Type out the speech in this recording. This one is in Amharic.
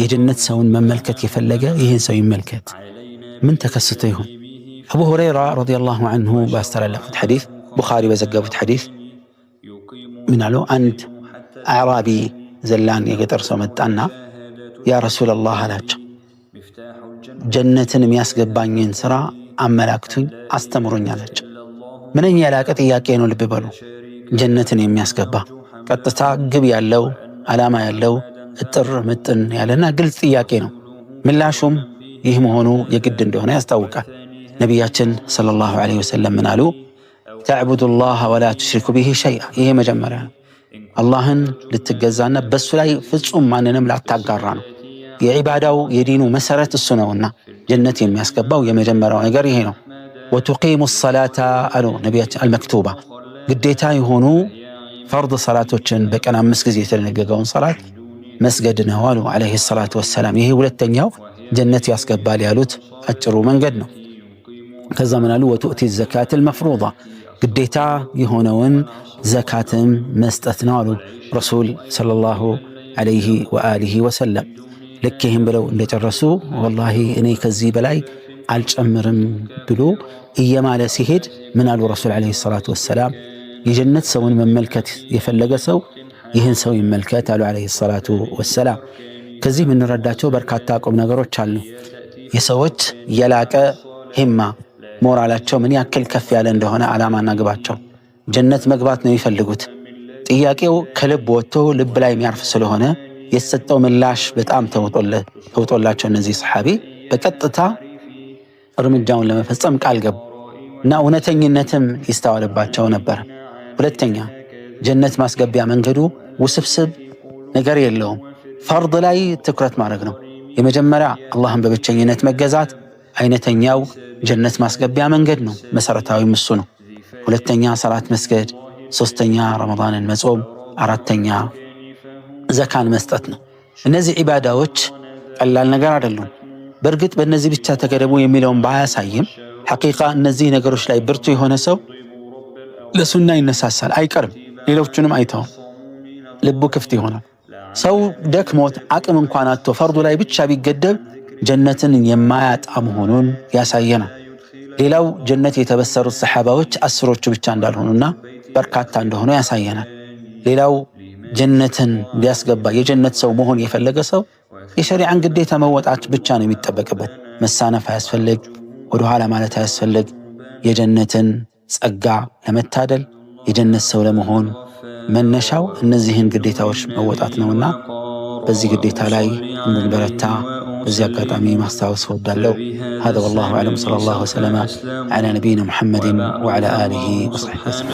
የጀነት ሰውን መመልከት የፈለገ ይህን ሰው ይመልከት። ምን ተከስቶ ይሆን? አቡ ሁረይራ ረዲየላሁ ዐንሁ ባስተላለፉት ሐዲስ ቡኻሪ በዘገቡት ሐዲስ ምን አሉ? አንድ አዕራቢ ዘላን የገጠር ሰው መጣና ያ ረሱለላህ አላቸው፣ ጀነትን የሚያስገባኝን ሥራ አመላክቱኝ፣ አስተምሩኝ አላቸው። ምንኛ የላቀ ጥያቄ ነው! ልብ በሉ። ጀነትን የሚያስገባ ቀጥታ ግብ ያለው ዓላማ ያለው እጥር ምጥን ያለና ግልጽ ጥያቄ ነው። ምላሹም ይህ መሆኑ የግድ እንደሆነ ያስታውቃል። ነቢያችን ሰለላሁ ዐለይሂ ወሰለም ምን አሉ? ተዕቡዱላህ ወላ ቱሽሪኩ ቢሂ ሸይአ። ይሄ መጀመሪያ ነው። አላህን ልትገዛና በሱ ላይ ፍጹም ማንንም ላታጋራ ነው። የዒባዳው የዲኑ መሰረት እሱ ነውና ጀነት የሚያስገባው የመጀመሪያው ነገር ይሄ ነው። ወቱቂሙ ሰላታ አሉ ነቢያችን፣ አልመክቱባ ግዴታ የሆኑ ፈርድ ሰላቶችን በቀን 5 ጊዜ የተደነገገውን ሰላት መስገድ ነው አሉ ዐለይሂ ሰላቱ ወሰላም። ይሄ ሁለተኛው ጀነት ያስገባል ያሉት አጭሩ መንገድ ነው። ከዛ ምን አሉ? ወቱእቲ ዘካተል መፍሩዳ ግዴታ የሆነውን ዘካትም መስጠት ነው አሉ ረሱል ሰለላሁ ዐለይሂ ወአሊሂ ወሰለም። ልክ ይህም ብለው እንደጨረሱ ወላሂ እኔ ከዚህ በላይ አልጨምርም ብሎ እየማለ ሲሄድ ምን አሉ ረሱል ዐለይሂ ሰላቱ ወሰላም? የጀነት ሰውን መመልከት የፈለገ ሰው ይህን ሰው ይመልከት አሉ ዐለይሂ ሰላቱ ወሰላም። ከዚህ የምንረዳቸው በርካታ ቁም ነገሮች አሉ። የሰዎች የላቀ ሂማ ሞራላቸው ምን ያክል ከፍ ያለ እንደሆነ ዓላማና ግባቸው ጀነት መግባት ነው የሚፈልጉት። ጥያቄው ከልብ ወጥቶ ልብ ላይ የሚያርፍ ስለሆነ የተሰጠው ምላሽ በጣም ተውጦላቸው እነዚህ ሰሓቢ በቀጥታ እርምጃውን ለመፈጸም ቃል ገቡ እና እውነተኝነትም ይስተዋልባቸው ነበር። ሁለተኛ ጀነት ማስገቢያ መንገዱ ውስብስብ ነገር የለውም። ፈርድ ላይ ትኩረት ማድረግ ነው። የመጀመሪያ አላህን በብቸኝነት መገዛት አይነተኛው ጀነት ማስገቢያ መንገድ ነው። መሰረታዊም እሱ ነው። ሁለተኛ ሰላት መስገድ፣ ሶስተኛ ረመዳንን መጾም፣ አራተኛ ዘካን መስጠት ነው። እነዚህ ዒባዳዎች ቀላል ነገር አይደሉም። በእርግጥ በእነዚህ ብቻ ተገደቡ የሚለውን ባያሳይም ሐቂቃ እነዚህ ነገሮች ላይ ብርቱ የሆነ ሰው ለሱና ይነሳሳል፣ አይቀርም። ሌሎቹንም አይተውም፣ ልቡ ክፍት ይሆናል። ሰው ደክሞት አቅም እንኳን አጥቶ ፈርዱ ላይ ብቻ ቢገደብ ጀነትን የማያጣ መሆኑን ያሳየናል። ሌላው ጀነት የተበሰሩት ሰሓባዎች አስሮቹ ብቻ እንዳልሆኑና በርካታ እንደሆኑ ያሳየናል። ሌላው ጀነትን ሊያስገባ የጀነት ሰው መሆን የፈለገ ሰው የሸሪዓን ግዴታ መወጣት ብቻ ነው የሚጠበቅበት። መሳነፍ አያስፈልግ፣ ወደኋላ ማለት አያስፈልግ። የጀነትን ጸጋ ለመታደል የጀነት ሰው ለመሆን መነሻው እነዚህን ግዴታዎች መወጣት ነውና በዚህ ግዴታ ላይ እንድንበረታ በዚህ አጋጣሚ ማስታወስ እወዳለሁ። هذا والله أعلم صلى الله وسلم على نبينا محمد وعلى آله وصحبه وسلم.